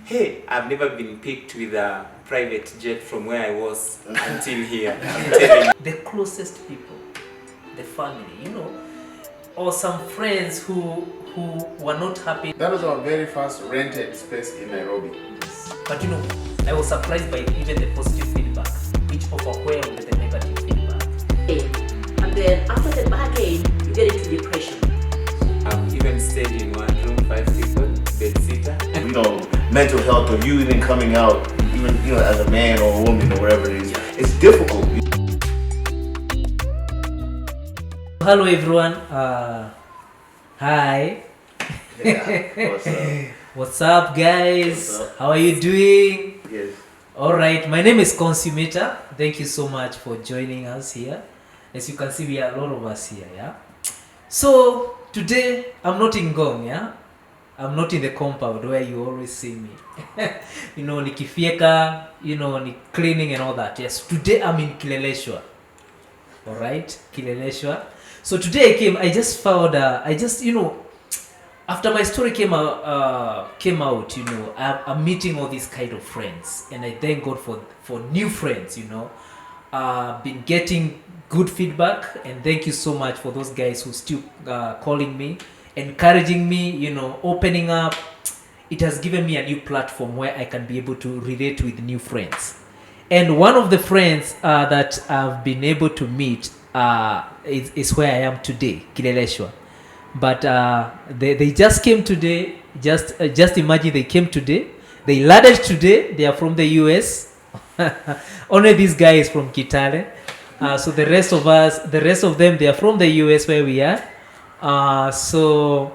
Hey, I've never been picked with a private jet from where I was until here. I'm telling you. The closest people, the family, or some friends who were not happy. That was our very first rented space in Nairobi. Yes. But I was surprised by even the positive feedback, which overwhelmed the negative feedback. And then after the bargain, you get into depression. I've even stayed in one room, 5 people, bed-sitter. Mental health of you even coming out, even as a man or a woman or whatever it is, it's difficult. Hello everyone. Hi. Yeah. What's up? What's up, guys? What's up? How are you doing? Yes. All right. My name is Consumator. Thank you so much for joining us here. As you can see, we are a lot of us here. Yeah. So today I'm not in Gong. Yeah. I'm not in the compound where you always see me. Nikifieka, ni cleaning and all that. Yes. Today I'm in Kileleshwa. All right, Kileleshwa. So today I just found, after my story came out, I'm meeting all these kind of friends, and I thank God for new friends. Been getting good feedback, and thank you so much for those guys who still calling me, encouraging me, opening up. It has given me a new platform where I can be able to relate with new friends. And one of the friends that I've been able to meet is where I am today, Kileleshwa. But they just came today. Just imagine they came today. They landed today. They are from the US. Only this guy is from Kitale. So the rest of them, they are from the US where we are. So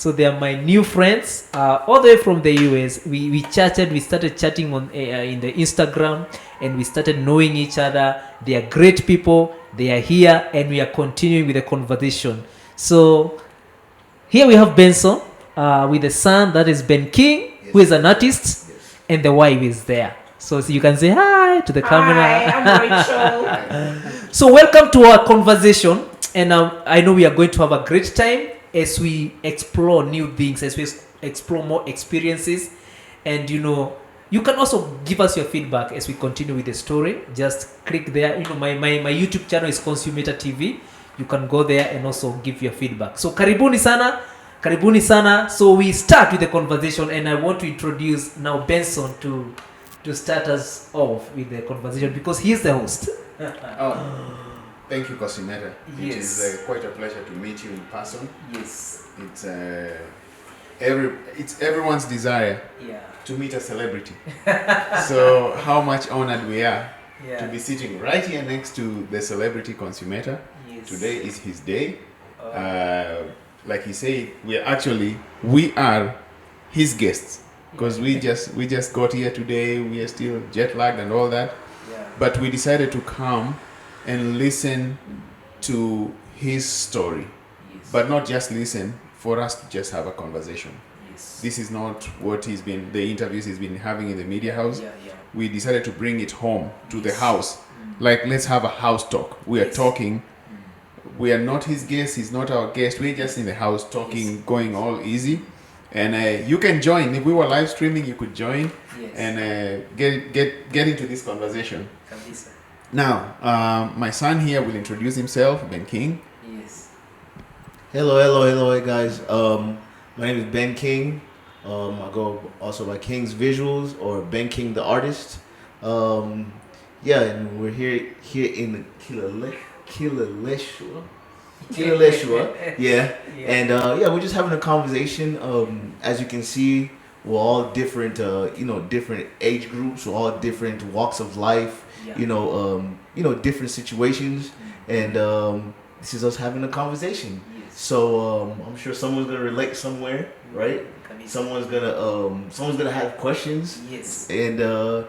they are my new friends, all the way from the US. We chatted. We started chatting on in the Instagram, and we started knowing each other. They are great people. They are here, and we are continuing with the conversation. So here we have Benson with the son, that is Ben King, yes, who is an artist, yes, and the wife is there. So you can say hi to the camera. Hi, I'm Rachel. So welcome to our conversation, and I know we are going to have a great time as we explore new things, as we explore more experiences. And you can also give us your feedback as we continue with the story. Just click there. My YouTube channel is Consumator TV. You can go there and also give your feedback. So karibuni sana. So we start with the conversation, and I want to introduce now Benson to start us off with the conversation because he is the host. Thank you, Consumator. Yes. It is quite a pleasure to meet you in person. Yes. It's everyone's desire, Yeah. to meet a celebrity. So how much honored we are, Yeah. to be sitting right here next to the celebrity Consumator. Yes. Today is his day. Like he said, we are his guests, because we just got here today. We are still jet lagged and all that. Yeah. But we decided to come and listen to his story. Yes. But not just listen, for us to just have a conversation. Yes. This is not what the interviews he's been having in the media house. Yeah. We decided to bring it home to the Yes. house. Like, let's have a house talk. We are Yes. talking. We are not his guest. He's not our guest. We're just in the house talking, Yes. going all easy. And you can join. If we were live streaming, you could join. Yes. And get into this conversation. Kabisa. Now, my son here will introduce himself, Ben King. Yes. Hello, hey guys. My name is Ben King. I go also by King's Visuals or Ben King the artist. And we're here in Kileleshwa. Yeah. And we're just having a conversation. As you can see, we're all different. Different age groups. We're all different walks of life. Yeah. Different situations. And this is us having a conversation. Yes. So I'm sure someone's gonna relate somewhere, right? Kabisa. Someone's gonna have questions. Yes. And we'll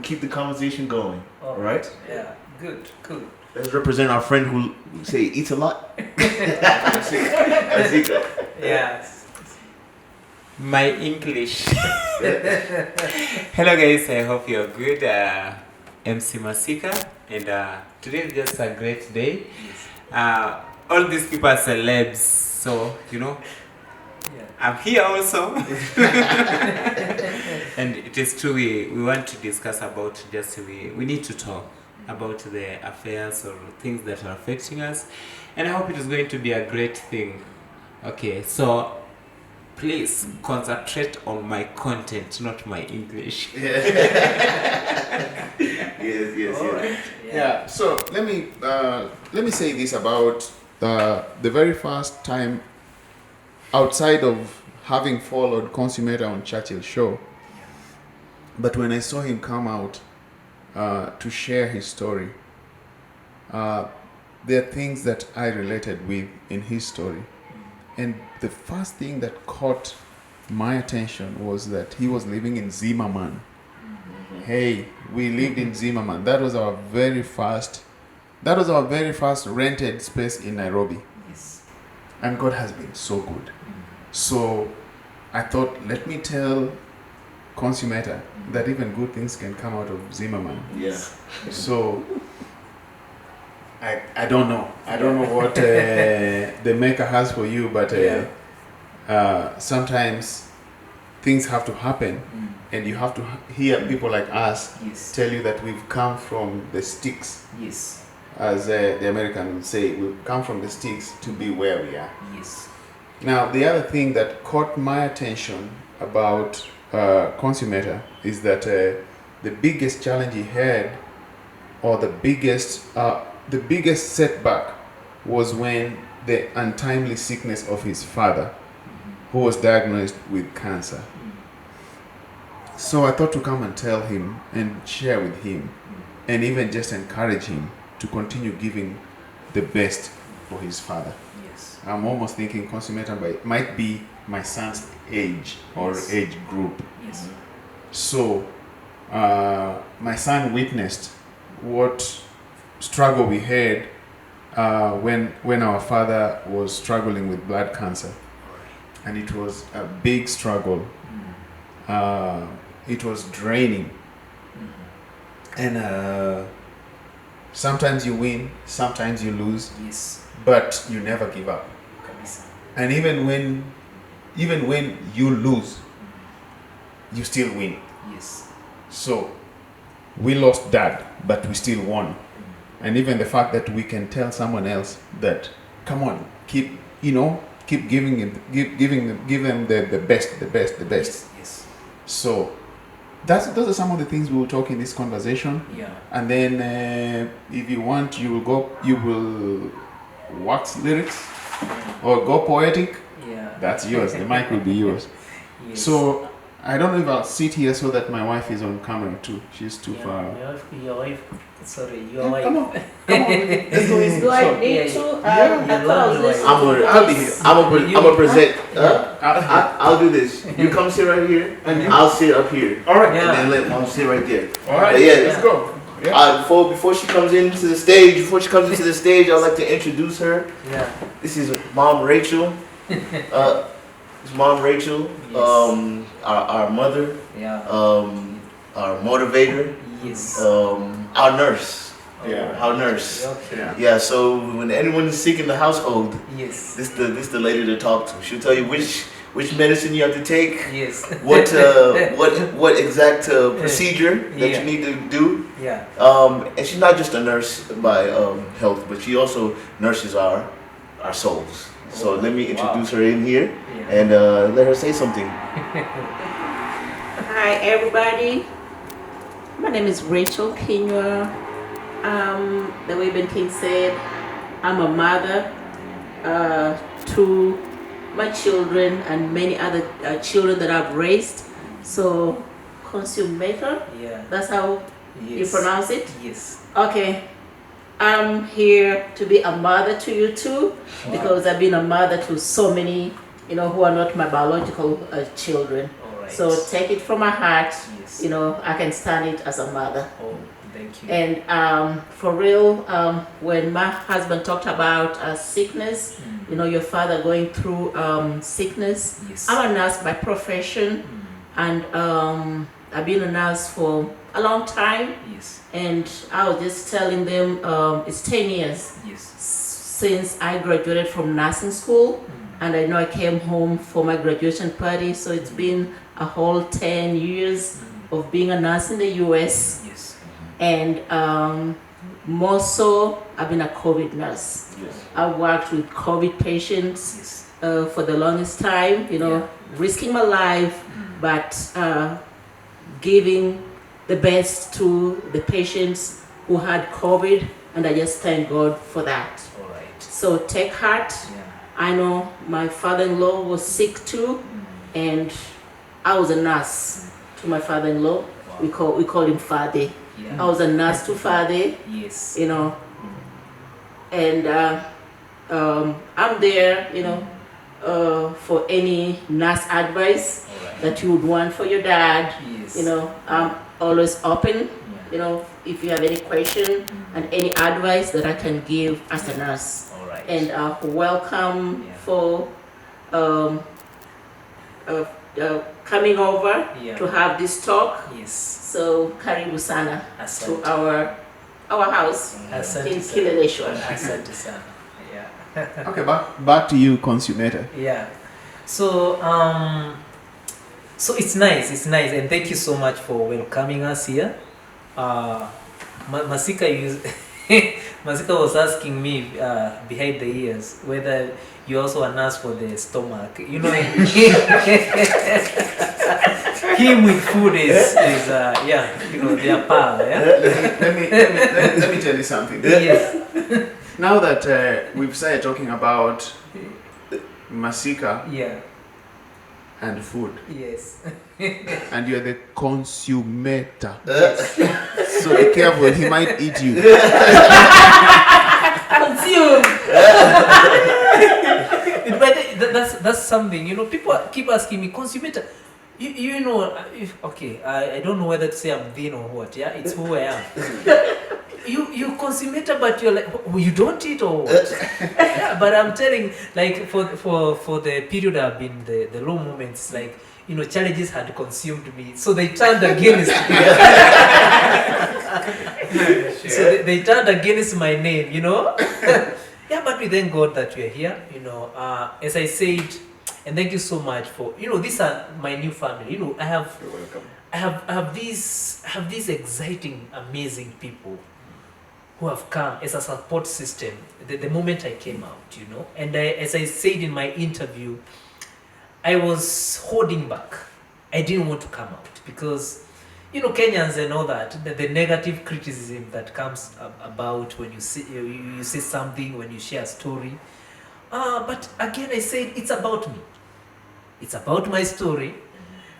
keep the conversation going. All right? Yeah. Good. Cool. Let's represent our friend who say eats a lot. Yeah. My English. Hello guys, I hope you're good. McMasika, and today is just a great day. Yes. All these people are celebs, so I'm here also. just we want to discuss about we need to talk about the affairs or things that are affecting us, and I hope it is going to be a great thing. Okay, so please concentrate on my content, not my English. Yes. Alright. Yeah. So let me say this about the very first time outside of having followed Consumator on Churchill's show, but when I saw him come out to share his story, there are things that I related with in his story, and the first thing that caught my attention was that he was living in Zimmerman. Hey, we lived in Zimmerman. That was our very first rented space in Nairobi. Yes. And God has been so good. So I thought, let me tell Consumator that even good things can come out of Zimmerman. Yeah. So I don't know. I don't know what the Maker has for you, but sometimes things have to happen, and you have to hear people like us Yes. tell you that we've come from the sticks, Yes. as the American would say, we've come from the sticks to be where we are. Yes. Now, the other thing that caught my attention about Consumator is that the biggest challenge he had, or the biggest setback, was when the untimely sickness of his father, who was diagnosed with cancer. So I thought to come and tell him and share with him, and even just encourage him to continue giving the best for his father. Yes. I'm almost thinking Consumator might be my son's age or Yes. age group. Yes. So my son witnessed what struggle we had when our father was struggling with blood cancer, and it was a big struggle. It was draining, and sometimes you win, sometimes you lose, Yes. but you never give up. Kabisa. And even when you lose, you still win. Yes. So we lost Dad, but we still won. And even the fact that we can tell someone else that, come on, keep giving them the best. Yes. Yes. So those are some of the things we will talk in this conversation. Yeah. And then if you want, you will wax lyrics or go poetic. Yeah. That's yours. The mic will be yours. Yes. So I don't know if I'll sit here so that my wife is on camera too. She's too far. Your wife. Sorry, your Yeah, wife. come on. Let's go easy. Do I So, need Yeah, to? yeah, I thought I was listening I'll be to here. voice. I'm gonna present. I'll do this. You come sit right here, And you? I'll sit up here, all right. Yeah. and then let Mom sit right there. All right. Yeah. Let's go. Yeah. Before she comes into the stage, I'd like to introduce her. Yeah. This is Mom Rachel. It's Mom Rachel. Yes. Our mother. Yeah. Our motivator. Yes. Our nurse. Yeah. Our nurse. Okay. Yeah. Yeah. So when anyone is sick in the household, Yes. this the lady to talk to. She'll tell you which medicine you have to take. Yes. What exact procedure that Yeah. you need to do. Yeah. And she's not just a nurse by health, but she also nurses our souls. So let me introduce her in here Yeah. and let her say something. Hi, everybody. My name is Rachel Kinyua. The way Ben King said, I'm a mother to my children and many other children that I've raised. So, Consumator, Yeah. that's how Yes. you pronounce it? Yes. Okay. I'm here to be a mother to you too, because I've been a mother to so many, who are not my biological children. All right. So take it from my heart, Yes. I can stand it as a mother. Oh, thank you. And for real, when my husband talked about sickness, your father going through sickness, Yes. I'm a nurse by profession, and I've been a nurse for a long time. Yes. And I was just telling them it's 10 years Yes. since I graduated from nursing school, and I know I came home for my graduation party, so it's been a whole 10 years of being a nurse in the US, Yes. and more so, I've been a COVID nurse. Yes. I've worked with COVID patients Yes. for the longest time, Yeah. risking my life, but giving the best to the patients who had COVID, and I just thank God for that. All right. So take heart. Yeah. I know my father-in-law was sick too, and I was a nurse to my father-in-law. Wow. We call him Father. Yeah. I was a nurse to Father, Yes. and I'm there, for any nurse advice All right. that you would want for your dad. Yes. I'm always open. Yeah. If you have any question and any advice that I can give as a nurse. All right. And welcome Yeah. for coming over Yeah. to have this talk. Yes. So karibu sana to Asante. our house Asante in sana. Kileleshwa. Asante sana. Yeah. Okay, back to you, Consumator. Yeah. So so it's nice, and thank you so much for welcoming us here. Masika Masika was asking me behind the ears whether you also a nurse for the stomach. Him with food is their pal. Yeah. Let me tell you something. Yes. Now that we've started talking about Masika Yeah. and food, Yes. and you're the consumator, so be careful, he might eat you. Consume. But that's something, people keep asking me, Consumator, I don't know whether to say I'm thin or what. Yeah, it's who I am. You Consumator, but you're like, you don't eat or what? Yeah, but I'm telling, like, for the period I've been the low moments, like, challenges had consumed me, so they turned against me. So they turned against my name, Yeah, but we thank God that we're here, as I said, and thank you so much for, these are my new family. I have You're welcome. I have these exciting, amazing people who have come as a support system the moment I came out, And as I said in my interview, I was holding back. I didn't want to come out because, Kenyans and all that, the negative criticism that comes about when you say something, when you share a story. But again, I said, it's about me. It's about my story.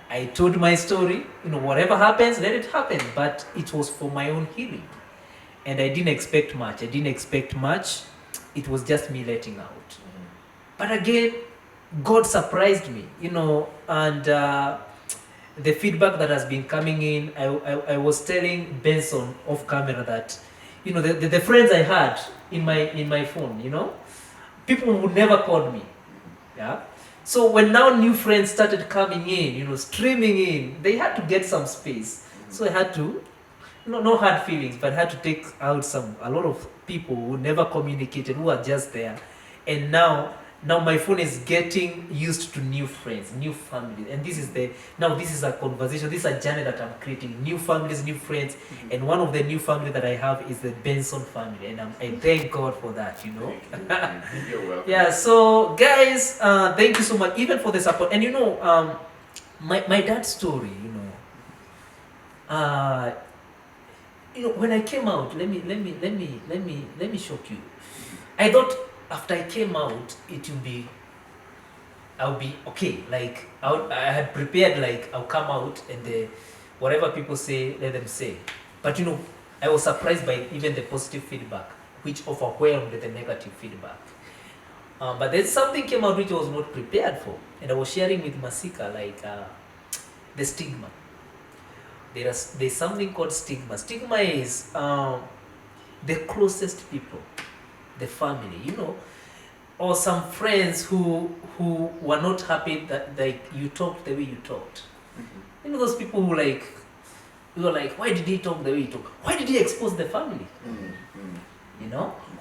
I told my story. Whatever happens, let it happen. But it was for my own healing. And I didn't expect much. It was just me letting out. But again, God surprised me, and the feedback that has been coming in, I was telling Benson off camera that, the friends I had in my phone, people would never call me. Yeah. So when now new friends started coming in, streaming in, they had to get some space. So I had to, no hard feelings, but I had to take out a lot of people who never communicated, who are just there. And now my phone is getting used to new friends, new families. And this is a conversation, this is a journey that I'm creating. New families, new friends. And one of the new family that I have is the Benson family. And I thank God for that, You're welcome. Yeah, so guys, thank you so much, even for the support. And my dad's story, when I came out, let me shock you. I thought after I came out, I'll be okay. Like I had prepared, like I'll come out and whatever people say, let them say. But I was surprised by even the positive feedback, which overwhelmed the negative feedback. But then something came out which I was not prepared for, and I was sharing with Masika, like the stigma. There's something called stigma. Stigma is the closest people, the family, or some friends who were not happy that like you talked the way you talked. Those people who were like, why did he talk the way he talked? Why did he expose the family?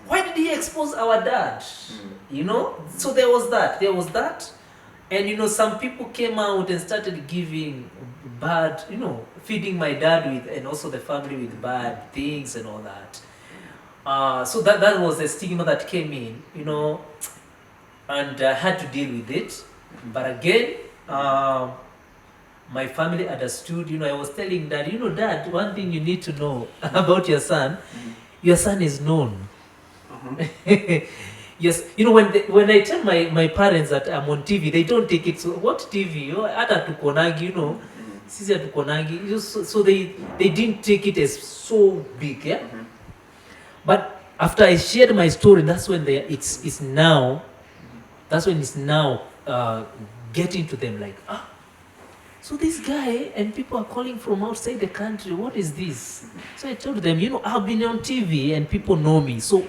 Why did he expose our dad? So there was that. And some people came out and started giving bad, feeding my dad with, and also the family with bad things and all that. So that was the stigma that came in, and I had to deal with it. But again, my family understood. I was telling Dad, Dad, one thing you need to know about your son. Your son is known. Yes, when I tell my parents that I'm on TV, they don't take it. So what TV? Hata tukonagi, sisi tukonagi. So they didn't take it as so big, yeah. But after I shared my story, that's when it's now getting to them like, so this guy and people are calling from outside the country. What is this? So I told them, I've been on TV and people know me. So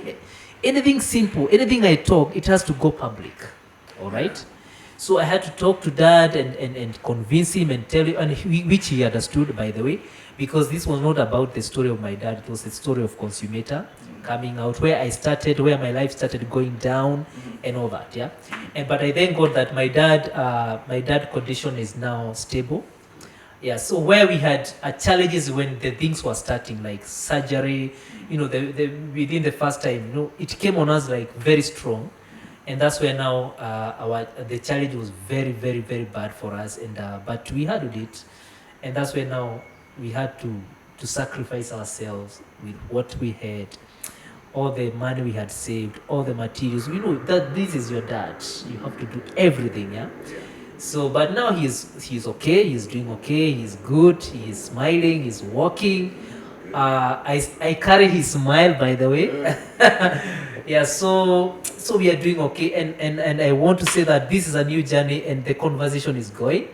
anything simple, anything I talk, it has to go public. All right? So I had to talk to Dad and convince him and tell him, which he understood, by the way, because this was not about the story of my dad. It was the story of Consumator coming out, where I started, where my life started going down and all that, yeah. But I thank God that my dad condition is now stable. Yeah, so where we had challenges when the things were starting, like surgery, within the first time, it came on us like very strong. And that's where now the challenge was very, very, very bad for us. But we handled it. And that's where now we had to sacrifice ourselves with what we had, all the money we had saved, all the materials. That this is your dad. You have to do everything, yeah? So, but now he's okay. He's doing okay. He's good. He's smiling. He's walking. I carry his smile, by the way. Yeah, so we are doing okay, and I want to say that this is a new journey, and the conversation is going.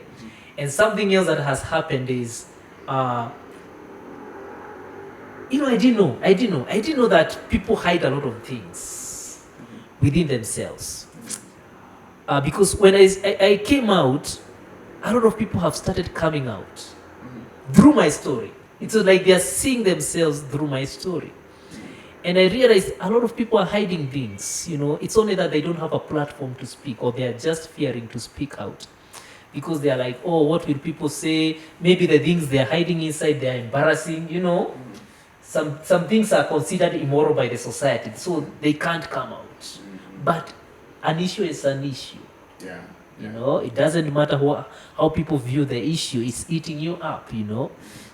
And something else that has happened is, I didn't know that people hide a lot of things within themselves. Because when I came out, a lot of people have started coming out through my story. It's like they are seeing themselves through my story. And I realized a lot of people are hiding things. It's only that they don't have a platform to speak, or they are just fearing to speak out. Because they are like, oh, what will people say? Maybe the things they are hiding inside, they are embarrassing, Some things are considered immoral by the society, so they can't come out. But an issue is an issue. Yeah. It doesn't matter how people view the issue, it's eating you up,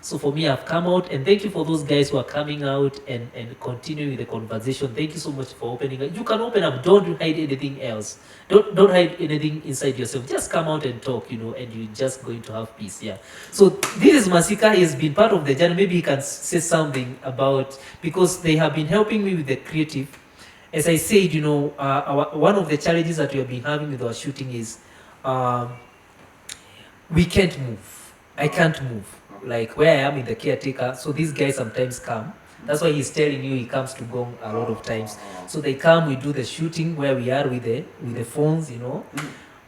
So for me, I've come out, and thank you for those guys who are coming out and continuing the conversation. Thank you so much for opening up. You can open up, don't hide anything else. Don't hide anything inside yourself. Just come out and talk, and you're just going to have peace, yeah. So this is Masika. He has been part of the journey. Maybe he can say something about, because they have been helping me with the creative. As I said, one of the challenges that we have been having with our shooting is, we can't move. I can't move. Like where I am in the caretaker, so these guys sometimes come. That's why he's telling you he comes to Gong a lot of times. So they come, we do the shooting where we are with the phones,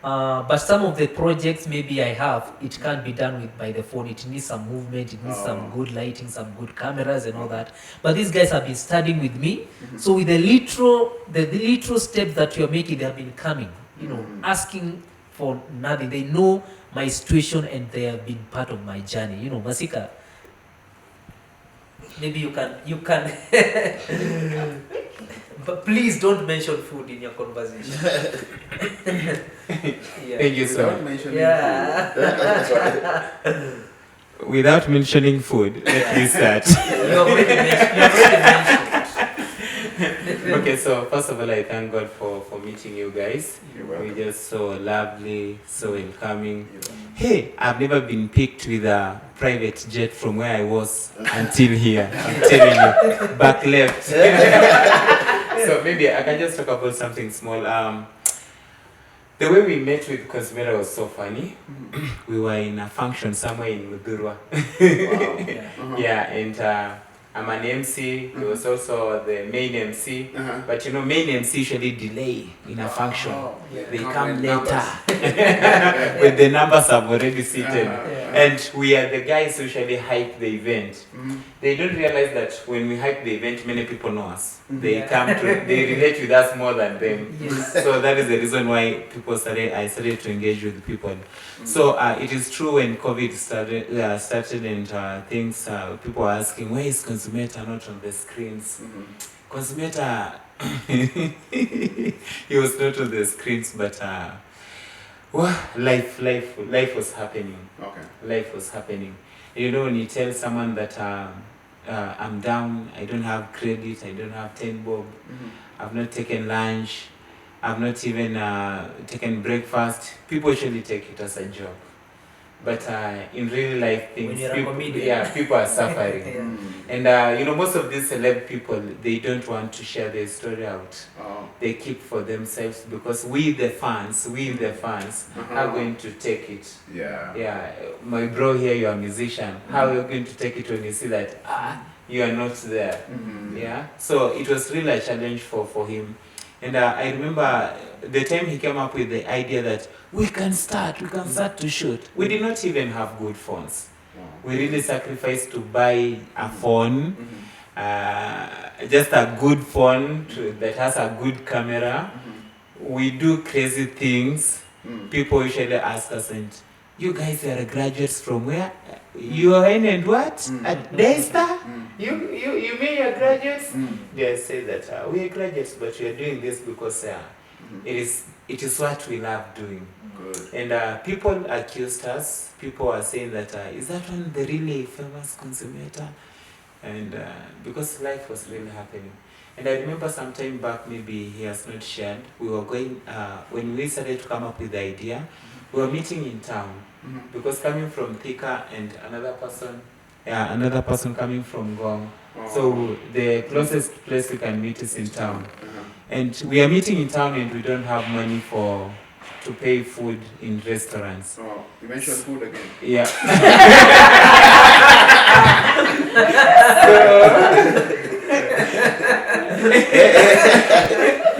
But some of the projects maybe I have, it can't be done by the phone. It needs some movement, it needs some good lighting, some good cameras and all that. But these guys have been studying with me. So with the literal steps that you're making, they have been coming, asking for nothing. They know my situation and they have been part of my journey. Masika, maybe you can but please don't mention food in your conversation. Yeah. Thank you so Without much. mentioning Yeah. Without mentioning food, let me start. You already mentioned. Okay, so first of all, I thank God for meeting you guys. You're welcome. You're just so lovely, so welcoming. Hey, I've never been picked with a private jet from where I was until here. I'm telling you, back left. So maybe I can just talk about something small. The way we met with Consumator was so funny. We were in a function somewhere in Mudurwa. Wow. Yeah, and I'm an MC. He was also the main MC. But main MC usually delay in a function. They come later when the numbers have already seated. And we are the guys who usually hype the event. They don't realize that when we hype the event, many people know us. They they relate with us more than them. Yes. So that is the reason why I started to engage with people. So it is true when COVID started and things, people are asking, why is Consumator not on the screens? Consumator, he was not on the screens, but life was happening. Okay. Life was happening. You know, when you tell someone that I'm down, I don't have credit, I don't have 10 bob, I've not taken lunch, I've not even taken breakfast, people usually take it as a joke. But in real life things, When you're a comedian. people are suffering. And you know, most of these celeb people, they don't want to share their story out. They keep for themselves because we the fans are going to take it. Yeah, my bro here, you're a musician. How are you going to take it when you see that you are not there? Yeah, so it was really a challenge for him. And I remember the time he came up with the idea that we can start to shoot. We did not even have good phones. We really sacrificed to buy a phone, just a good phone that has a good camera. We do crazy things. People usually ask us, and you guys are graduates from where? You are in and what? At Daystar? You mean you're graduates? They say that we are graduates, but we are doing this because it is what we love doing. Good. And people accused us. People are saying that is that one the really famous Consumator? And because life was really happening. And I remember some time back, maybe he has not shared, we were going, when we started to come up with the idea, we were meeting in town. Because coming from Thika and another person coming from Gong. So the closest place we can meet is in town. And we are meeting in town and we don't have money to pay food in restaurants. Oh, you mentioned food again. Yeah.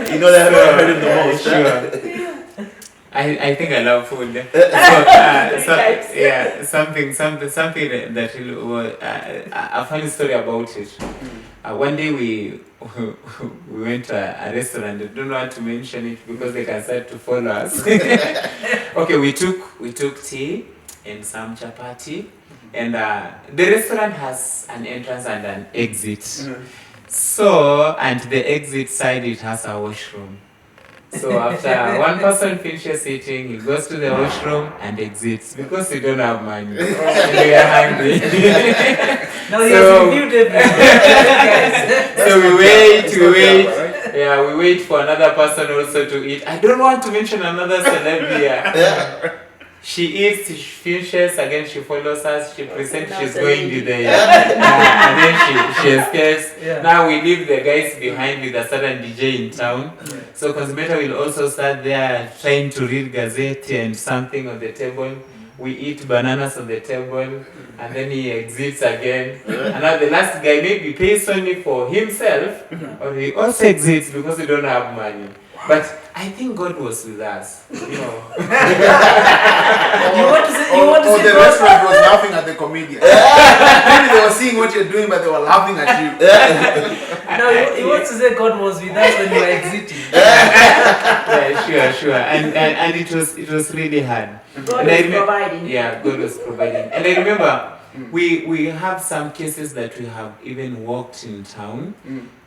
You know that hurt him the most. Sure. I think I love food. Something that really was a funny story about it. One day we went to a restaurant. I don't want to mention it because they can start to follow us. Okay, we took tea and some chapati, and the restaurant has an entrance and an exit. So, and the exit side, it has a washroom. So after one person finishes eating, he goes to the washroom and exits because we don't have money and we are hungry. Now he has reviewed everything. So we wait. Yeah, we wait for another person also to eat. I don't want to mention another celeb here. She eats, she finishes, again she follows us, she presents she's going to the and then she escapes. Yeah. Now we leave the guys behind with a certain DJ in town. So Consumator will also start there trying to read Gazette and something on the table. We eat bananas on the table and then he exits again. And now the last guy maybe pays only for himself or he also exits because we don't have money. But I think God was with us, you know. You want to say The God? restaurant was laughing at the comedian. Maybe they were seeing what you're doing, but they were laughing at you. No, you want to say God was with us when you were exiting. Yeah, sure. And it was really hard. God is providing. Yeah, God was providing. And I remember we have some cases that we have even walked in town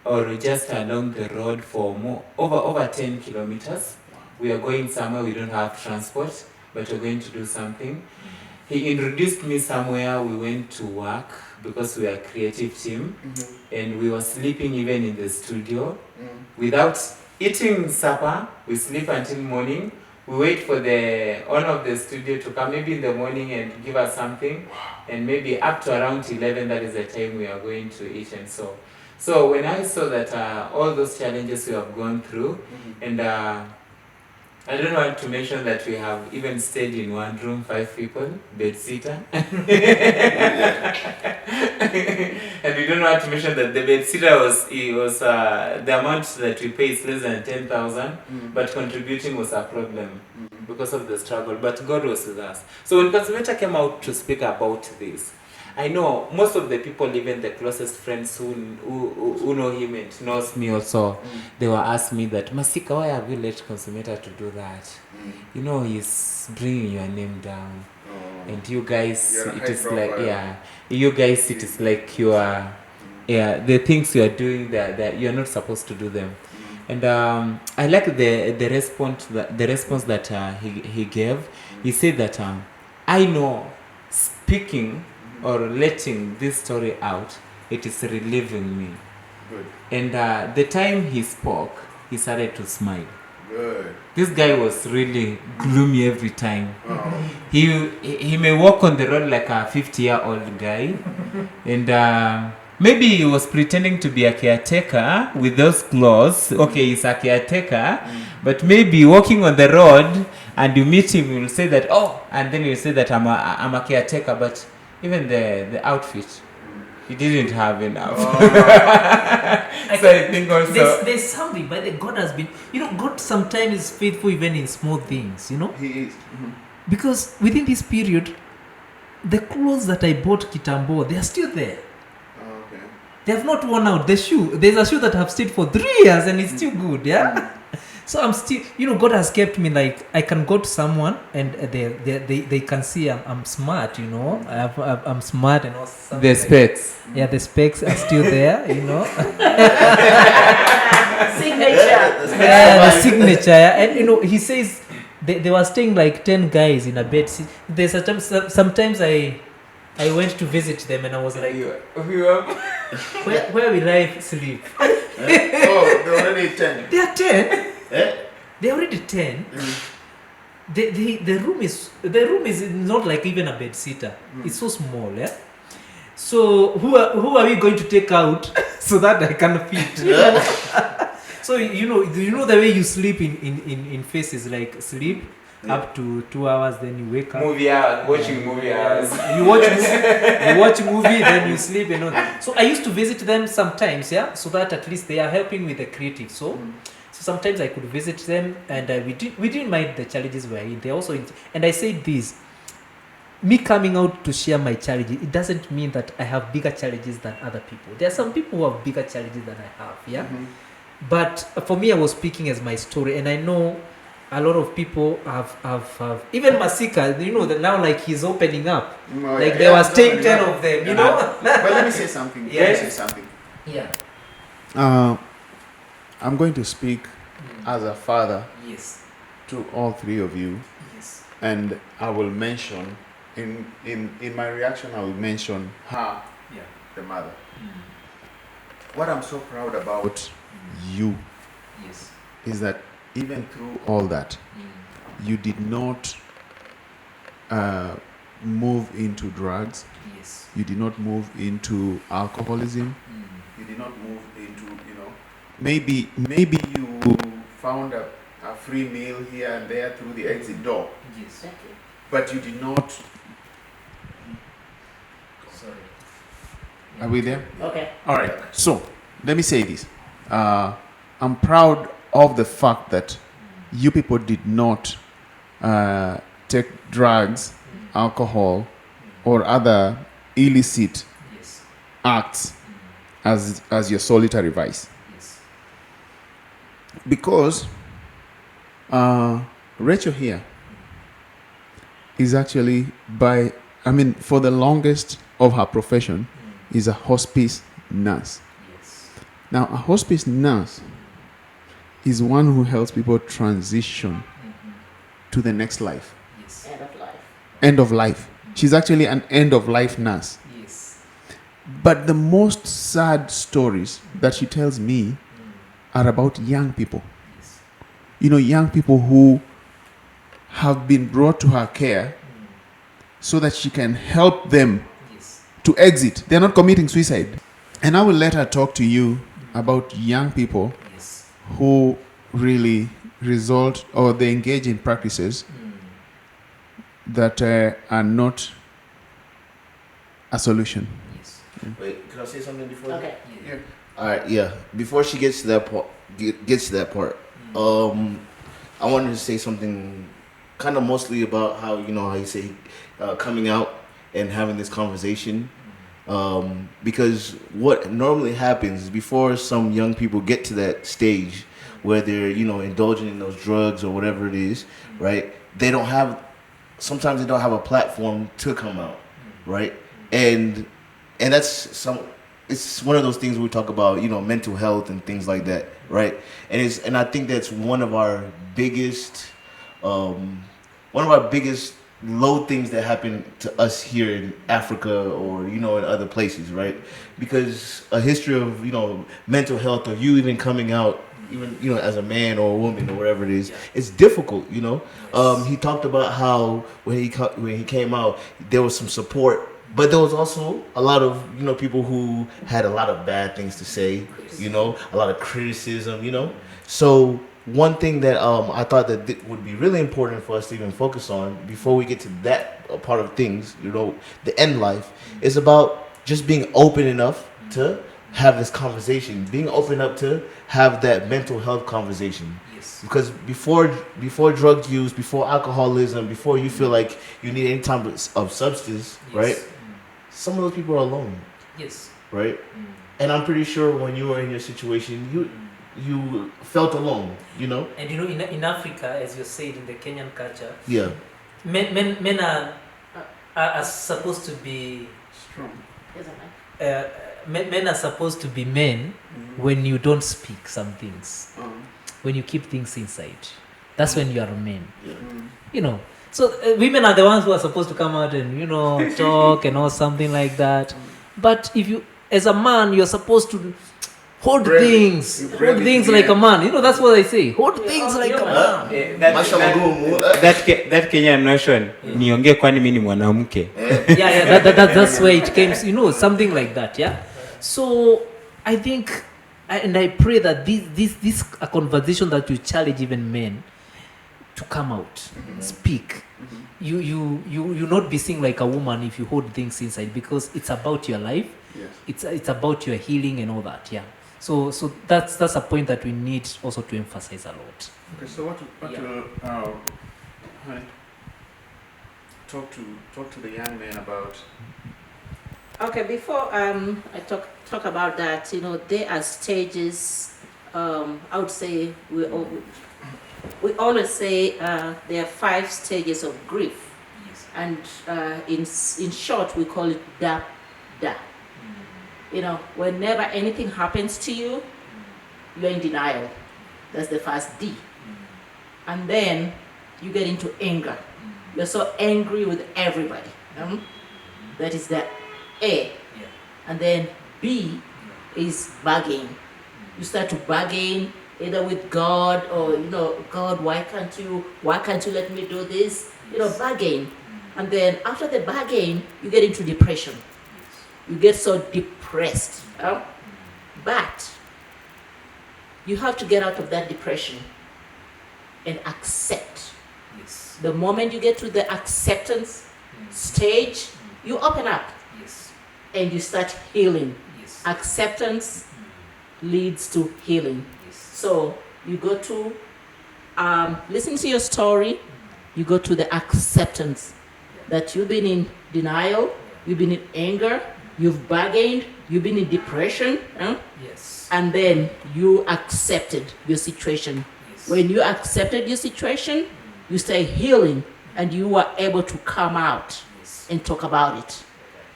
or just along the road for over 10 kilometers. We are going somewhere, we don't have transport, but we're going to do something. He introduced me somewhere, we went to work because we are a creative team and we were sleeping even in the studio. Without eating supper, we sleep until morning. We wait for the owner of the studio to come maybe in the morning and give us something. And maybe up to around 11, that is the time we are going to eat and so. So when I saw that all those challenges we have gone through, and I don't want to mention that we have even stayed in one room, 5 people, bed sitter. And we don't want to mention that the bed sitter was the amount that we pay is less than 10,000, but contributing was a problem. because of the struggle, but God was with us. So when Consumator came out to speak about this, I know most of the people, even the closest friends who know him and knows me also, they were asking me that, Masika, why have you let Consumator to do that? You know, he's bringing your name down. And you guys, it is like, you guys, it is like you are, the things you are doing that you're not supposed to do them. And I like the response that he gave. He said that I know speaking or letting this story out, it is relieving me. Good. And the time he spoke, he started to smile. Good. This guy was really gloomy every time. Oh. He may walk on the road like a 50-year-old guy, and maybe he was pretending to be a caretaker with those clothes. Okay, he's a caretaker, but maybe walking on the road and you meet him, you'll say that, oh, and then you'll say that I'm a caretaker, but even the outfit, he didn't have enough. So I think also there's something, but God has been, God sometimes is faithful even in small things, He is. because within this period, the clothes that I bought Kitambo, they are still there. Okay. They have not worn out. There's a shoe that have stayed for 3 years and it's still good, So I'm still, God has kept me, like, I can go to someone and they can see I'm smart, I'm smart and all. the specs. Yeah, the specs are still there, Signature. the signature. And he says they were staying like 10 guys in a bed. There's sometimes I went to visit them and I was like, where will I sleep? They're already 10. They are 10. They're already 10. The room is not like even a bed sitter. It's so small, So who are we going to take out so that I can fit? So the way you sleep in phases, like sleep up to 2 hours, then you wake up. Watching movie hours. You watch movie, then you sleep and all. So I used to visit them sometimes, so that at least they are helping with the creative. So sometimes I could visit them, and we didn't mind the challenges we're in. They also and I said this. Me coming out to share my challenges, it doesn't mean that I have bigger challenges than other people. There are some people who have bigger challenges than I have, But for me, I was speaking as my story, and I know a lot of people have even Masika, that now like he's opening up. There was 10 of them, But let me say something. Yeah. I'm going to speak as a father Yes. to all three of you, Yes. and I will mention in my reaction, I will mention her, the mother. What I'm so proud about you Yes. is that even through all that, you did not move into drugs. Yes. You did not move into alcoholism. You did not move into, maybe you found a free meal here and there through the exit door, Yes. but you did not. Sorry. Are we there? Okay. All right. So let me say this. I'm proud of the fact that you people did not take drugs, alcohol, or other illicit Yes. acts as your solitary vice. Yes. Because Rachel here is actually for the longest of her profession is a hospice nurse. Yes. Now, a hospice nurse is one who helps people transition to the next life, Yes. End of life. end of life. She's actually an end of life nurse. Yes. But the most sad stories that she tells me are about young people. Yes. Young people who have been brought to her care so that she can help them Yes. to exit. They're not committing suicide. And I will let her talk to you about young people Yes. who really result or they engage in practices that are not a solution. Yes. Wait, can I say something before that? Okay. Yeah. All right, yeah. Before she gets to that part, I wanted to say something kind of mostly about how how you say coming out and having this conversation. Because what normally happens is before some young people get to that stage where they're indulging in those drugs or whatever it is, right? Sometimes they don't have a platform to come out, right? And that's it's one of those things we talk about, mental health and things like that, right? And I think that's one of our biggest low things that happen to us here in Africa or in other places, right? Because a history of mental health or you even coming out, even as a man or a woman or whatever it is, it's difficult. He talked about how when he came out, there was some support, but there was also a lot of people who had a lot of bad things to say, a lot of criticism, So one thing that I thought that would be really important for us to even focus on before we get to that part of things, the end life, is about just being open enough to have this conversation, being open up to have that mental health conversation. Yes. Because before drug use, before alcoholism, before you feel like you need any type of substance, right? Some of those people are alone. Yes. Right? And I'm pretty sure when you were in your situation, you felt alone, And in Africa, as you said, in the Kenyan culture, Yeah. men are supposed to be Strong. men are supposed to be men when you don't speak some things, when you keep things inside. That's when you are a man. So women are the ones who are supposed to come out and talk and all something like that. But if you, as a man, you're supposed to hold things like a man. That's what I say. Hold things like a man. That Kenyan notion, niongee kwani mimi ni mwanamke. That's where it came. Something like that. Yeah. So I think, and I pray that this a conversation that you challenge even men to come out, speak. You not be seen like a woman if you hold things inside, because it's about your life. Yes. It's about your healing and all that. Yeah. So that's a point that we need also to emphasize a lot. Okay, so what honey, talk to the young man about. Okay, before I talk about that, there are stages. I would say we always say there are 5 stages of grief, and in short we call it da. Whenever anything happens to you, you're in denial. That's the first D. And then you get into anger. You're so angry with everybody. That is the A. And then B is bargain. You start to bargain either with God or, God, why can't you let me do this? Bargain. And then after the bargain, you get into depression. You get so depressed. But you have to get out of that depression and accept. Yes. The moment you get to the acceptance stage, you open up and you start healing. Yes. Acceptance leads to healing. Yes. So you go to listen to your story, you go to the acceptance that you've been in denial, you've been in anger, you've bargained, you've been in depression, Yes. and then you accepted your situation. Yes. When you accepted your situation, you start healing and you are able to come out and talk about it.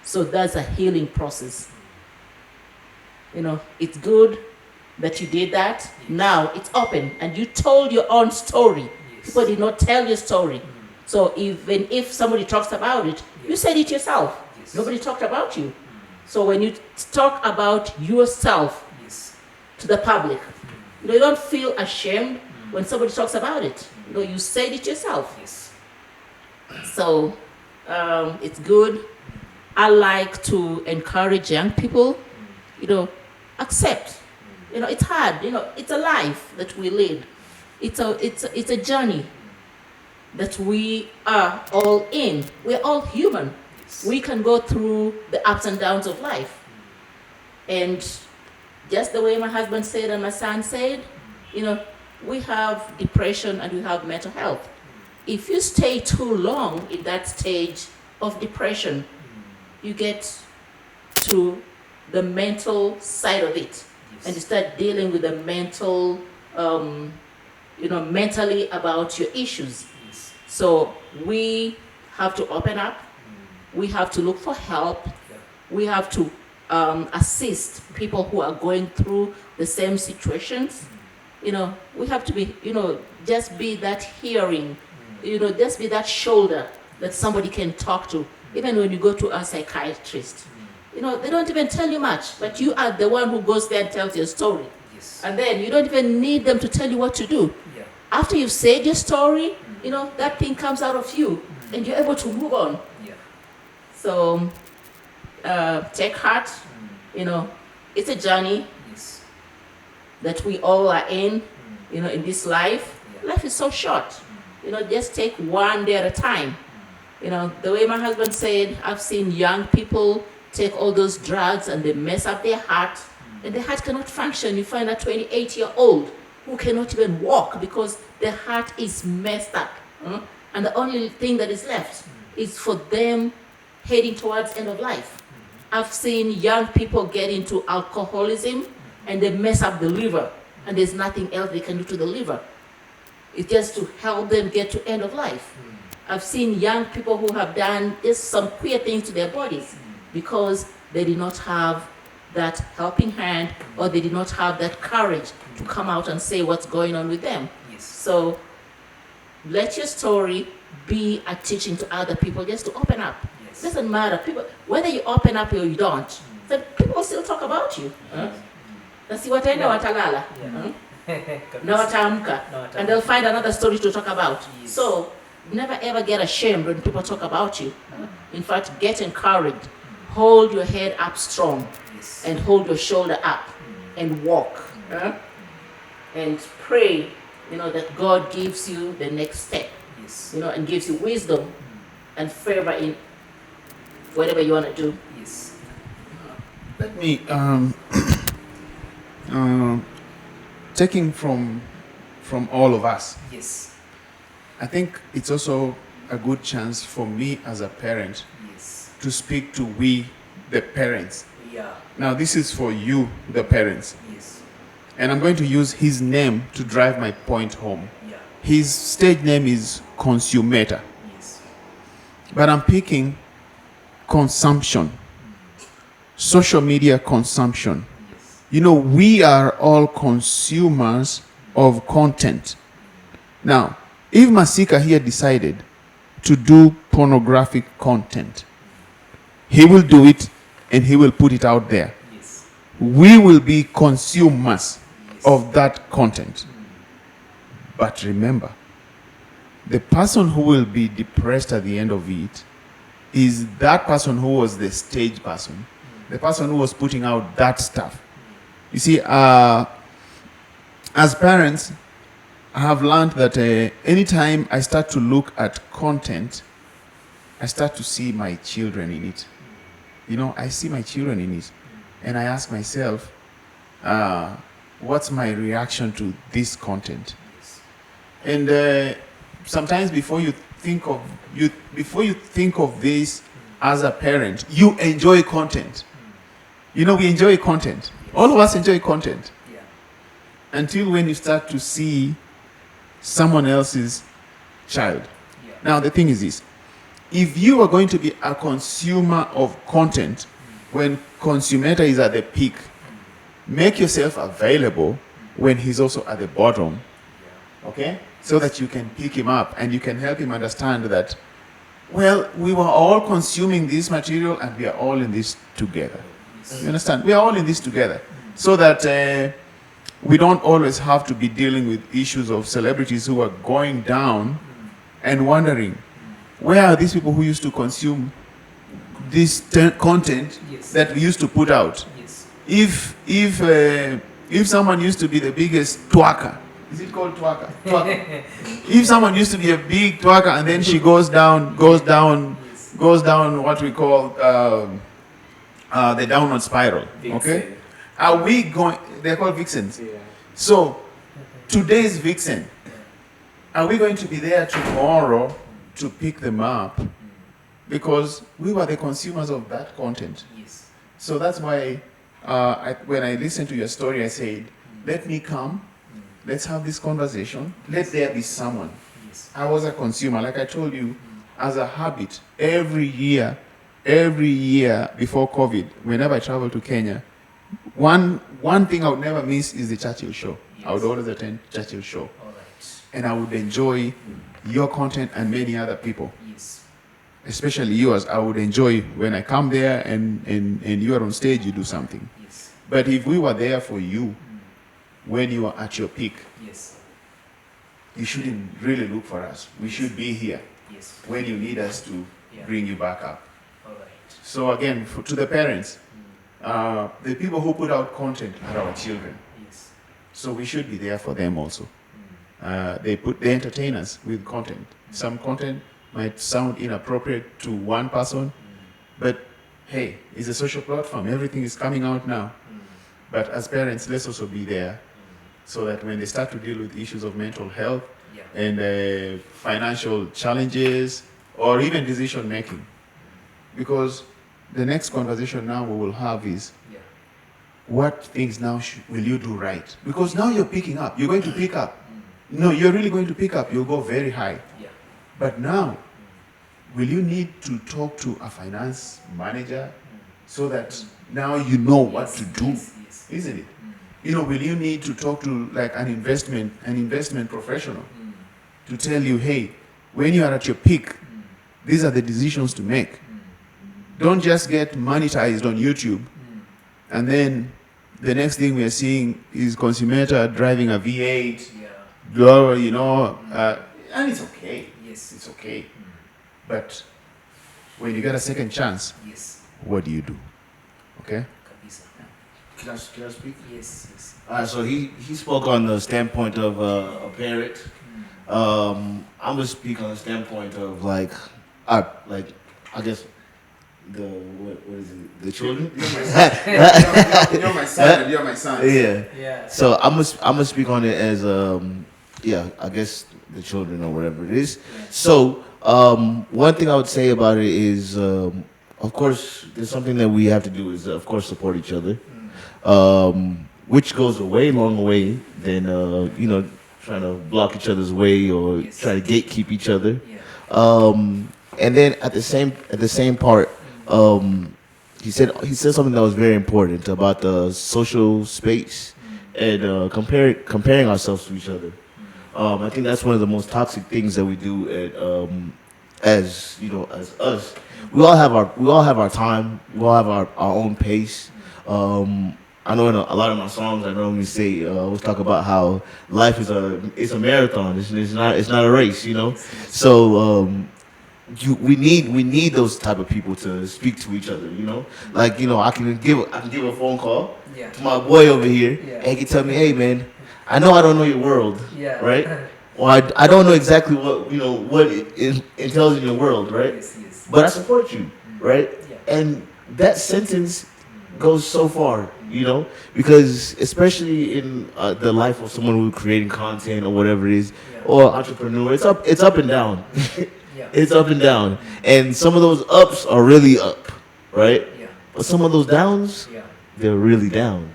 So that's a healing process. It's good that you did that. Now it's open and you told your own story. People did not tell your story. So even if somebody talks about it, you said it yourself. Nobody talked about you. So when you talk about yourself to the public, you don't feel ashamed when somebody talks about it. You said it yourself. So it's good. I like to encourage young people, accept. It's hard. It's a life that we lead. It's a journey that we are all in. We're all human. We can go through the ups and downs of life. And just the way my husband said and my son said, we have depression and we have mental health. if you stay too long in that stage of depression, you get to the mental side of it, and you start dealing with the mental, mentally about your issues. Yes. So we have to open up. We have to look for help. Yeah. We have to assist people who are going through the same situations. We have to be, just be that hearing, just be that shoulder that somebody can talk to. Even when you go to a psychiatrist, they don't even tell you much, but you are the one who goes there and tells your story. Yes. And then you don't even need them to tell you what to do. Yeah. After you've said your story, that thing comes out of you and you're able to move on. Yeah. So take heart, it's a journey Yes. that we all are in, in this life. Yeah. Life is so short. Just take one day at a time. The way my husband said, I've seen young people take all those drugs and they mess up their heart, and the heart cannot function. You find a 28-year-old who cannot even walk because their heart is messed up. And the only thing that is left is for them heading towards end of life. I've seen young people get into alcoholism and they mess up the liver, and there's nothing else they can do to the liver. It's just to help them get to end of life. I've seen young people who have done just some queer things to their bodies because they did not have that helping hand, or they did not have that courage to come out and say what's going on with them. Yes. So let your story be a teaching to other people, just to open up. Yes. It doesn't matter, people, whether you open up or you don't, then people still talk about you. Na si wataenda watalala. Na wataamka. And they'll find another story to talk about. Yes. So never ever get ashamed when people talk about you. In fact, get encouraged. Hold your head up strong, Yes. and hold your shoulder up, and walk. And pray, that God gives you the next step, Yes. and gives you wisdom and favor in whatever you want to do. Yes. Let me taking from all of us. Yes. I think it's also a good chance for me as a parent Yes. to speak to we, the parents. Yeah. Now, this is for you, the parents. Yes. And I'm going to use his name to drive my point home. Yeah. His stage name is Consumator. Yes. But I'm picking consumption, social media consumption. Yes. We are all consumers of content. Now, if Masika here decided to do pornographic content, he will do it and he will put it out there. Yes. We will be consumers Yes. of that content. But remember, the person who will be depressed at the end of it is that person who was the stage person, the person who was putting out that stuff. You see, as parents, I have learned that anytime I start to look at content, I start to see my children in it. I see my children in it. And I ask myself, what's my reaction to this content? Yes. And sometimes before you think of this as a parent, you enjoy content. We enjoy content. All of us enjoy content. Yeah. Until when you start to see someone else's child. Yeah. Now, the thing is this. If you are going to be a consumer of content, when Consumator is at the peak, make yourself available when he's also at the bottom. Okay? So that you can pick him up and you can help him understand that, well, we were all consuming this material and we are all in this together. You understand? We are all in this together. So that we don't always have to be dealing with issues of celebrities who are going down and wondering, where are these people who used to consume this content Yes. that we used to put out? Yes. If someone used to be the biggest twerker, is it called twerker? Twerker. If someone used to be a big twerker and then she goes down what we call the downward spiral. Vixen. Okay? Are we going? They're called vixens. Yeah. So today's vixen, are we going to be there tomorrow to pick them up? Because we were the consumers of that content. Yes. So that's why when I listened to your story, I said, let me come, let's have this conversation, let there be someone. Yes. I was a consumer, like I told you, as a habit, every year before COVID, whenever I travel to Kenya, one thing I would never miss is the Churchill show. I would always attend Churchill show. All right. And I would enjoy your content and many other people. Yes. Especially yours, I would enjoy when I come there and you are on stage, you do something. Yes. But if we were there for you when you are at your peak, Yes. you shouldn't really look for us. We should be here Yes. when you need us to Yeah. bring you back up. All right. So again, to the parents, the people who put out content are our children. Yes. So we should be there for them also. They entertain us with content. Some content might sound inappropriate to one person, but hey, it's a social platform. Everything is coming out now. But as parents, let's also be there so that when they start to deal with issues of mental health Yeah. and financial challenges or even decision making, because the next conversation now we will have is Yeah. what things now will you do right? Because now you're picking up. You're going to pick up. No, you're really going to pick up. You'll go very high. Yeah. But now, will you need to talk to a finance manager so that now you know what to do? Yes. Yes. Isn't it? You know, will you need to talk to like an investment professional to tell you, hey, when you are at your peak, these are the decisions to make. Don't just get monetized on YouTube and then the next thing we are seeing is Consumator driving a V8, Yeah. you know, and it's okay. Yes. It's okay. But when you get a second chance, Yes. what do you do? Okay? Kabisa. Can I speak? Yes. Yes. So he spoke on the standpoint of a parent. I'm gonna speak on the standpoint of like I guess what is it? The children. You're my son. And you're my son. Yeah. Yeah. So I'm gonna speak on it as I guess the children or whatever it is. So one thing I would say about it is of course there's something that we have to do is of course support each other, which goes a way long way than trying to block each other's way or Yes. try to gatekeep each other. Yeah. And then at the same part, he said something that was very important about the social space and comparing ourselves to each other. I think that's one of the most toxic things that we do as us. We all have our time. We all have our own pace. I know in a lot of my songs I normally say always talk about how life is a marathon. It's not a race, you know. So we need those type of people to speak to each other, you know. Like I can give a phone call Yeah. to my boy over here, Yeah. and he can tell me, hey man, I know I don't know your world, Yeah. right? Or I don't know exactly what it entails in your world, right? Yes. Yes. But I support you, right? Yeah. And that sentence goes so far, because especially in the life of someone who's creating content or whatever it is, Yeah. or entrepreneur, it's up and down. Yeah. It's up and down, and some of those ups are really up, right? Yeah. But some of those downs, Yeah. they're really down,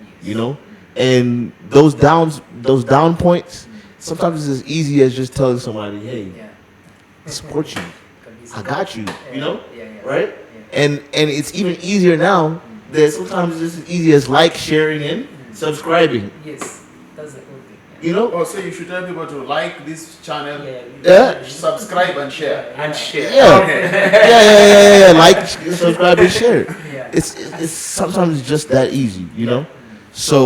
And those down points, sometimes it's as easy as just telling somebody, hey, Yeah. I support you, Kabisa. I got you, Yeah. Yeah. right? Yeah. And it's even easier now that sometimes it's as easy as sharing, and subscribing. Yes. That's a good thing. Oh, so you should tell people to like this channel, Yeah. subscribe and share. And share. Yeah. Okay. Yeah. Like, subscribe, and share. Yeah. It's sometimes just that easy, So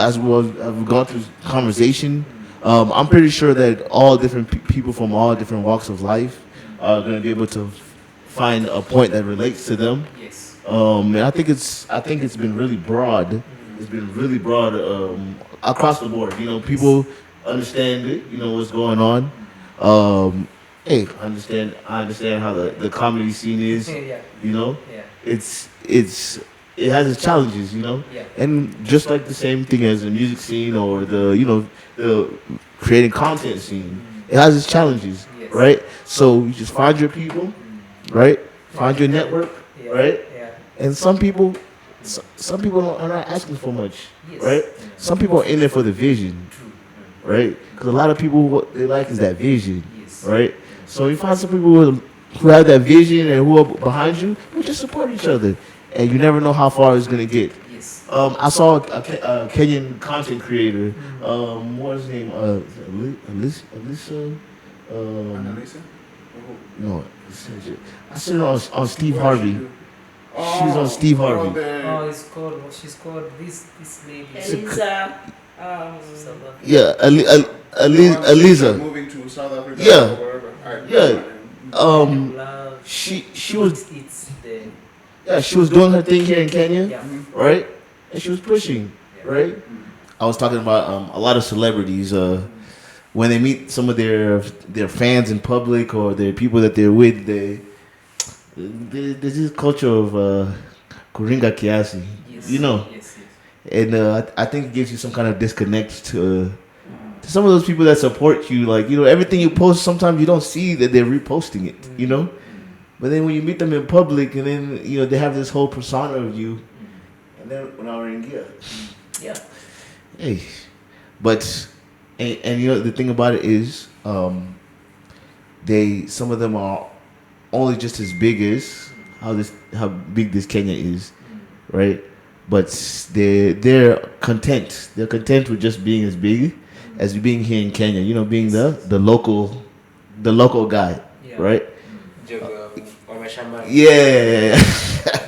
as we've gone through conversation, I'm pretty sure that all different people from all different walks of life are going to be able to find a point that relates to them. Yes. And I think it's been really broad. It's been really broad across the board. People understand it. What's going on. Hey, I understand how the comedy scene is. Yeah. Yeah. It has its challenges. Yeah. And just like the same thing as the music scene or the creating content scene. It has its challenges, Yes. right? So you just find your people, right? Find your network, Yeah. right? Yeah. And some people are not asking for much, Yes. right? Some people are in there for the vision, right? Because a lot of people, what they like is that vision, Yes. right? So you find some people who have that vision and who are behind you, we just support each other, and you never know how far it's gonna get. Yes. I saw a Kenyan content creator. What was his name? Alyssa. Annalisa? No, I seen her on Steve Harvey. She's on Steve Harvey. Oh, it's called. She's called this lady. Eliza. South Africa. Yeah, Aliza. Moving to South Africa. Yeah. Or wherever. Yeah. Love. She was It's the. she was doing her thing here in Kenya, Yeah. right? And she was pushing, right? I was talking about a lot of celebrities when they meet some of their fans in public or their people that they're with, there's this culture of kuringa kiasi, Yes. you know, Yes. Yes. and I think it gives you some kind of disconnect to some of those people that support you. Like, you know, everything you post, sometimes you don't see that they're reposting it, you know. But then when you meet them in public, and then you know they have this whole persona of you, and then when I were in gear, Yeah. hey, but and you know the thing about it is, some of them are only just as big as how big this Kenya is, right? But they're content. They're content with just being as big as being here in Kenya. You know, being the local guy, Yeah. right? Wameshamba. Yeah,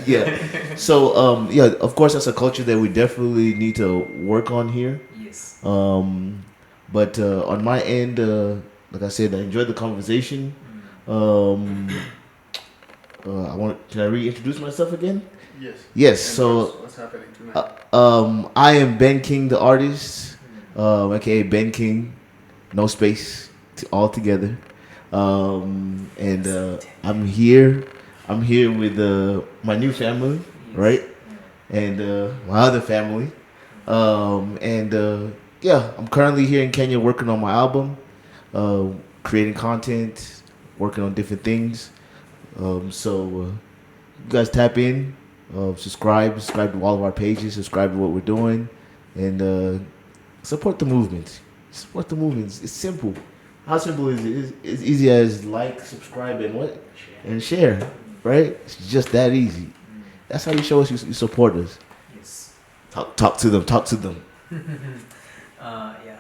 yeah. So yeah, of course that's a culture that we definitely need to work on here. Yes. But on my end, like I said, I enjoyed the conversation. Can I reintroduce myself again? Yes. Yes. And So what's happening tonight? I am Ben King, the artist, aka Ben King, no space, all together. And I'm here with my new family, right? And my other family. Yeah, I'm currently here in Kenya working on my album, creating content, working on different things. So you guys tap in, subscribe to all of our pages, subscribe to what we're doing, and support the movement. Support the movement. It's simple. How simple is it? It's easy as like, subscribe, and what? And share, right? It's just that easy. That's how you show us you support us. Yes. Talk to them. Yeah.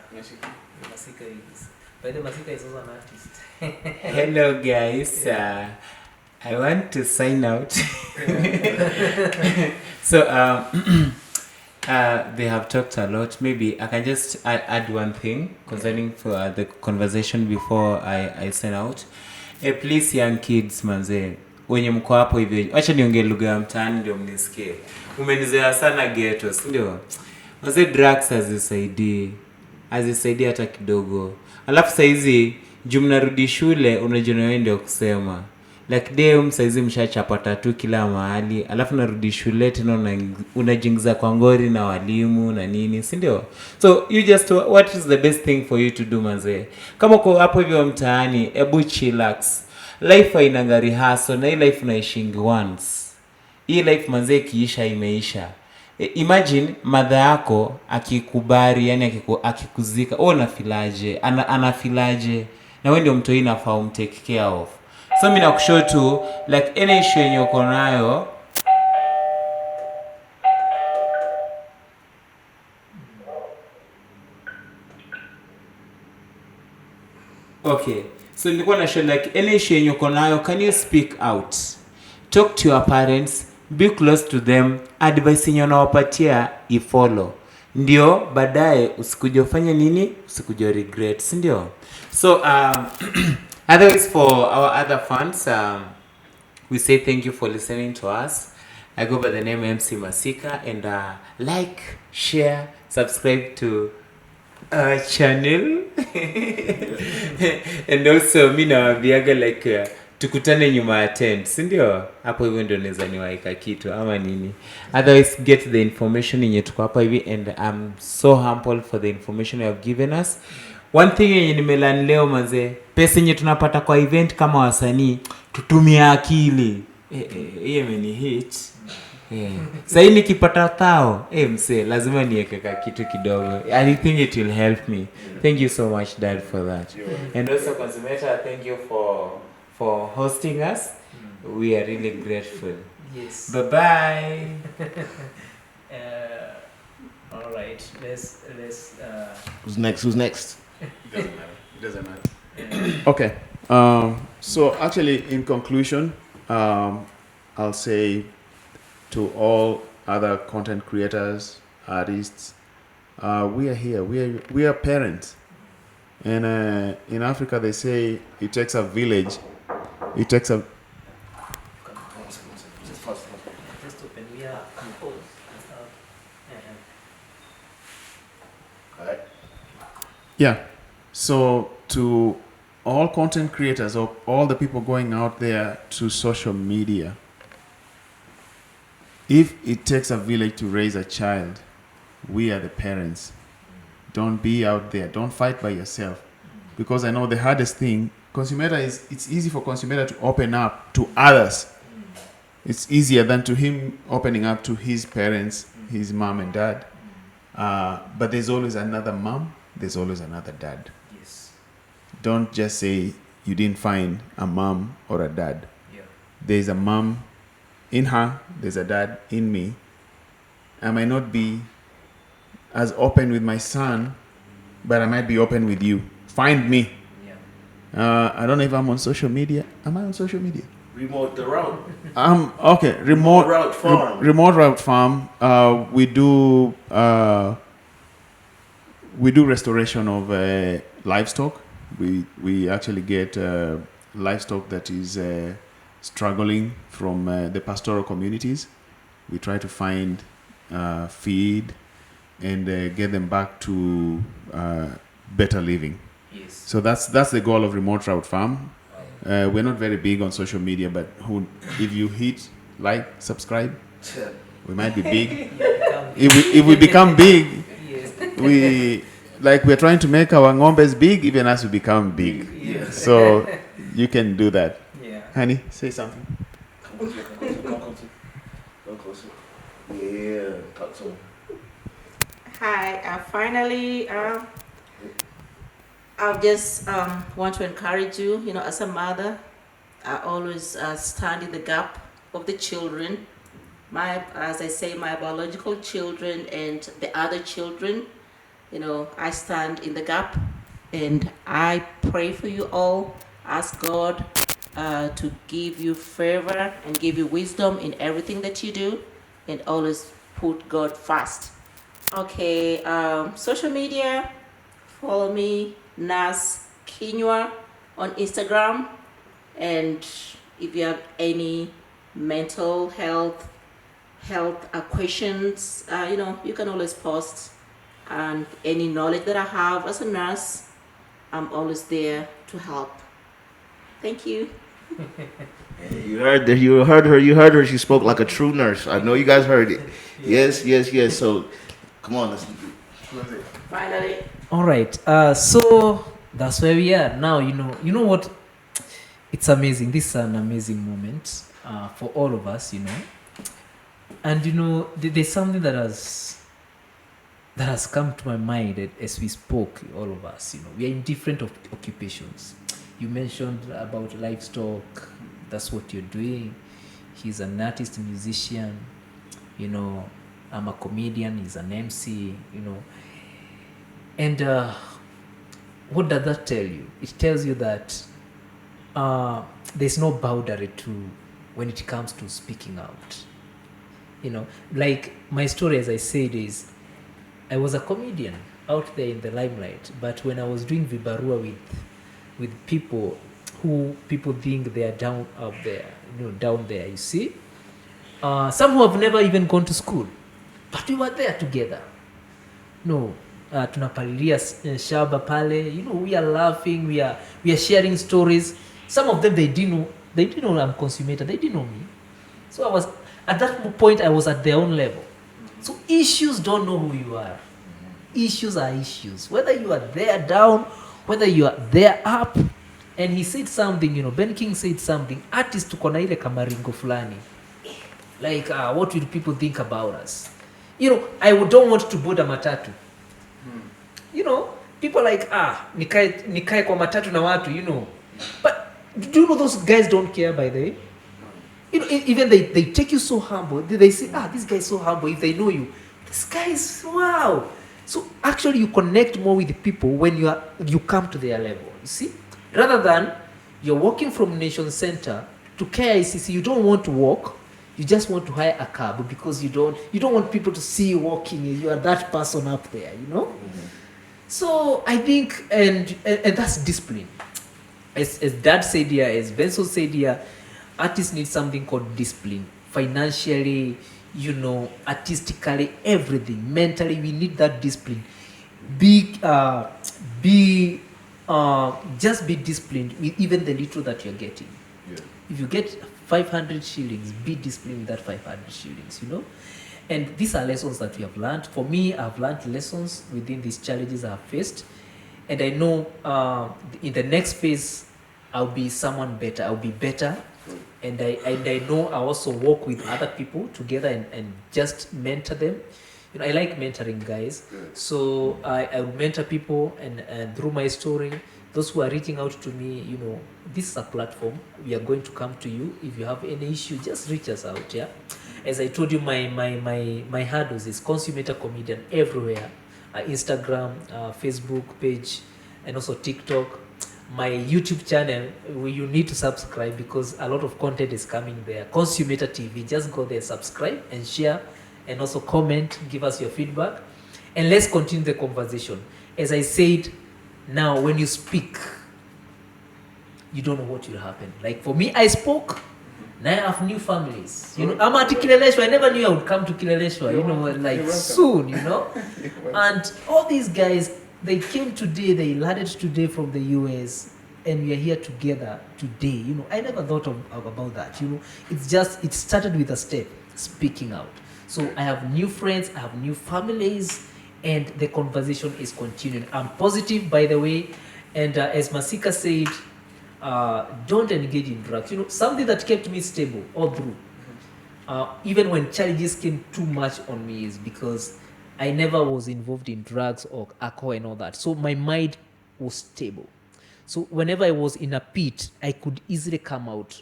McMasika is. By the Masika is also an artist. Hello guys, I want to sign out. So they have talked a lot. Maybe I can just add one thing concerning for the conversation before I sign out. Please young kids manze, wenye mko hapo hivi, acha niongee lugha ya mtaani ndio mnisikie. Umenizoea sana ghetto, si ndio? Manze, drugs hazisaidii hata kidogo. Alafu saizi juu mnarudi shule unajiona wewe ndio kusema. Like dem saizi mshachapata tu kila mahali. Alafu narudi shule tena unajingiza kwa ngori na walimu na nini, si ndio? So you just, what is the best thing for you to do manze? Kama uko hapo hivyo mtaani, ebu chillax. Life haina rehearsal na hii life unaishingi once. Hii life manze kiisha imeisha. Imagine mother yako akikubari, yani akikuzika, wewe unafilaje? Anafilaje? Na wewe ndio mtoi nafaa umtake care of. So mimi nakushow tu like any issue yenye uko nayo. Okay. So nilikuwa na show like any issue yenye uko nayo, can you speak out? Talk to your parents, be close to them, advice yenye unawapatia ifollow. Ndio baadaye usikuje ufanye nini? Usikuje regret, si ndio? So otherwise for our other fans, we say thank you for listening to us. I go by the name MC Masika, and like, share, subscribe to our channel. And also mimi nawaambiaga like tukutane nyuma ya tent, si ndio? Hapo hivyo ndio naweza niwaika kitu ama nini. Otherwise get the information yenye tuko hapa hivi, and I'm so humble for the information you have given us. one thing yenye nimelearn leo manze, pesa yenye tunapata kwa event kama wasanii tutumie akili. Hiyo imeni hit. Sasa nikipata thao, mse lazima niweke kitu kidogo. I think it will help me. Thank you so much Dad for that. And also Consumator, thank you for hosting us. We are really grateful. Yes. Bye bye. All right. Let's. Who's next? It doesn't matter. Okay. So actually, in conclusion, I'll say to all other content creators, artists, we are here. We are parents, and in Africa they say it takes a village. It takes a Just open. We are composed. Yeah. So to all content creators or all the people going out there to social media, if it takes a village to raise a child, we are the parents. Don't be out there. Don't fight by yourself. Because I know the hardest thing, it's easy for Consumator to open up to others. It's easier than to him opening up to his parents, his mom and dad. But there's always another mom, there's always another dad. Yes. Don't just say you didn't find a mom or a dad. Yeah. There's a mom in her, there's a dad in me. I might not be as open with my son, but I might be open with you. Find me. Yeah. I don't know if I'm on social media. Am I on social media? Remote the route. Okay. Remote Route Farm. Remote Route Farm. We do restoration of livestock. We actually get livestock that is struggling from the pastoral communities. We try to find feed and get them back to better living. Yes. So that's the goal of Remote Route Farm. We're not very big on social media, but if you hit like, subscribe, we might be big. If we become big, Yes. we're trying to make our ngombes big, even as we become big. Yes. So you can do that. Yeah. Honey, say something. Come closer. Yeah, talk to him. Hi, finally, I just want to encourage you, as a mother, I always stand in the gap of the children, as I say, my biological children and the other children. I stand in the gap and I pray for you all. Ask God to give you favor and give you wisdom in everything that you do, and always put God first. Okay, social media, follow me, Nas Kinyua on Instagram. And if you have any mental health questions, you can always post. And any knowledge that I have as a nurse, I'm always there to help. Thank you. You heard her. She spoke like a true nurse. I know you guys heard it. Yes. So, come on, let's Finally. All right. So that's where we are now. You know what? It's amazing. This is an amazing moment for all of us. And there's something that has come to my mind as we spoke. All of us. We are in different occupations. You mentioned about livestock. That's what you're doing. He's an artist, musician. I'm a comedian. He's an MC. And what does that tell you? It tells you that there's no boundary to when it comes to speaking out. Like my story, as I said, is I was a comedian out there in the limelight, but when I was doing Vibarua with people who people think they are down out there, down there, you see, some who have never even gone to school, but we were there together. Tunapalilia shaba pale, we are laughing, we are sharing stories. Some of them they didn't know I'm Consumator, they didn't know me. So I was at that point, I was at their own level. So issues don't know who you are. Issues are issues, whether you are there down whether you are there up. And he said something, Ben King said something, artist tuko na ile kamaringo fulani, like what will people think about us? I don't want to board a matatu. People like nikae kwa matatu na watu, but do you know those guys don't care, by the way? Even they take you so humble. They say, this guy is so humble. If they know you, this guy is wow. So actually you connect more with the people when you come to their level, you see, rather than you're walking from Nation Center to KICC. You don't want to walk, you just want to hire a cab because you don't want people to see you walking. You are that person up there, So I think and that's discipline. As Dad said here, as Benson said here, artists need something called discipline. Financially, artistically, everything. Mentally, we need that discipline. Just be disciplined with even the little that you're getting. Yeah. If you get 500 shillings, be disciplined with that 500 shillings, And these are lessons that we have learned. For me, I've learned lessons within these challenges I have faced. And I know in the next phase, I'll be someone better. I'll be better. And I know I also work with other people together and just mentor them. I like mentoring guys. So I will mentor people and through my story, those who are reaching out to me, this is a platform. We are going to come to you. If you have any issue, just reach us out, yeah? As I told you, my handles is Consumator Comedian everywhere. Instagram, Facebook page, and also TikTok. My YouTube channel, you need to subscribe because a lot of content is coming there. Consumator TV, just go there, subscribe and share, and also comment, give us your feedback, and let's continue the conversation. As I said, now when you speak, you don't know what will happen. Like for me, I spoke. Now I have new families. I'm at Kileleshwa. I never knew I would come to Kileleshwa. Like soon. And all these guys, they came today. They landed today from the US, and we are here together today. I never thought about that. It started with a step, speaking out. So I have new friends. I have new families, and the conversation is continuing. I'm positive, by the way, and as Masika said. Don't engage in drugs. Something that kept me stable all through, even when challenges came too much on me, is because I never was involved in drugs or alcohol and all that. So my mind was stable. So whenever I was in a pit, I could easily come out.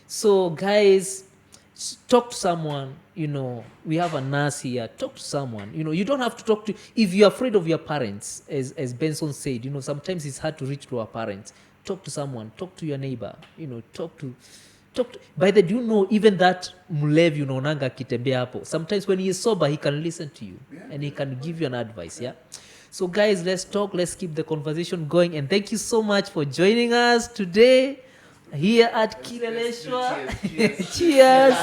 So guys, talk to someone. We have a nurse here. Talk to someone. You don't have to talk to. If you're afraid of your parents, as Benson said, sometimes it's hard to reach to our parents. Talk to someone. Talk to your neighbor. Talk to. By the way, even that mlevi unaonanga kitembea hapo. Sometimes when he is sober, he can listen to you and he can give you an advice. Yeah. So guys, let's talk. Let's keep the conversation going. And thank you so much for joining us today. Here at Kileleshwa. Cheers.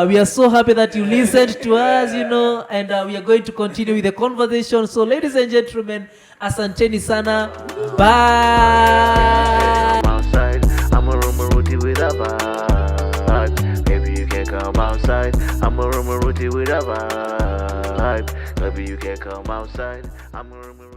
We are so happy that you listened to us, and we are going to continue with the conversation. So, ladies and gentlemen, asanteni sana. Bye. Outside, I'm a rumor rooty with a vibe. Maybe you can come outside. I'm a rumor rooty with a vibe. Maybe you can come outside. I'm a rumor